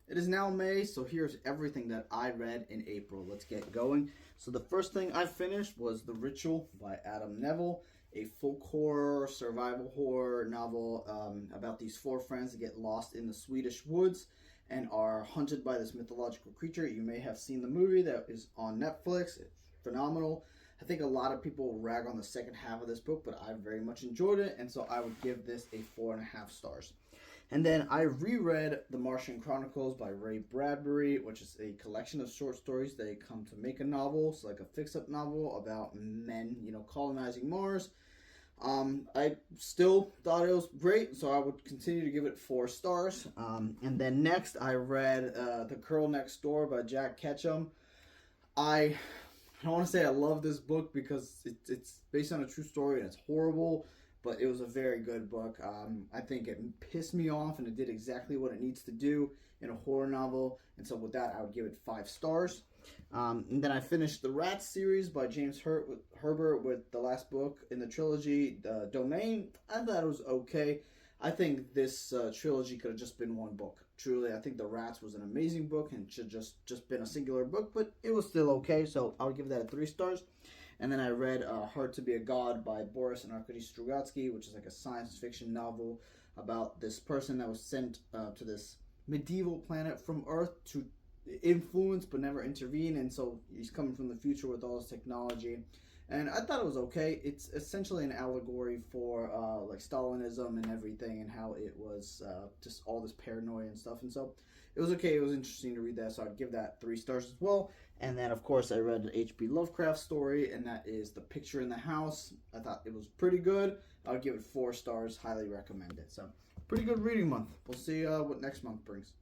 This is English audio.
It is now May, so here's everything that I read in April. Let's get going. So the first thing I finished was The Ritual by Adam Neville, a folk horror, survival horror novel about these four friends that get lost in the Swedish woods and are hunted by this mythological creature. You may have seen the movie that is on Netflix. It's phenomenal. I think a lot of people rag on the second half of this book, but I very much enjoyed it, and so I would give this a 4.5 stars. And then I reread The Martian Chronicles by Ray Bradbury, which is a collection of short stories that come to make a novel. It's like a fix-up novel about men, colonizing Mars. I still thought it was great, so I would continue to give it 4 stars. And then next, I read The Girl Next Door by Jack Ketchum. I don't want to say I love this book because it's based on a true story and it's horrible, but it was a very good book. I think it pissed me off and it did exactly what it needs to do in a horror novel. And so with that, I would give it 5 stars. And then I finished the Rats series by James Herbert with the last book in the trilogy, Domain. I thought it was okay. I think this trilogy could have just been one book. Truly, I think The Rats was an amazing book and should just been a singular book, but it was still okay, so I would give that a 3 stars. And then I read Hard to be a God by Boris and Arkady Strugatsky, which is like a science fiction novel about this person that was sent to this medieval planet from Earth to influence but never intervene, and so he's coming from the future with all his technology. And I thought it was okay. It's essentially an allegory for like Stalinism and everything, and how it was just all this paranoia and stuff. And so it was okay. It was interesting to read that, so I'd give that 3 stars as well. And then, of course, I read an H.P. Lovecraft story, and that is The Picture in the House. I thought it was pretty good. I would give it 4 stars. Highly recommend it. So, pretty good reading month. We'll see what next month brings.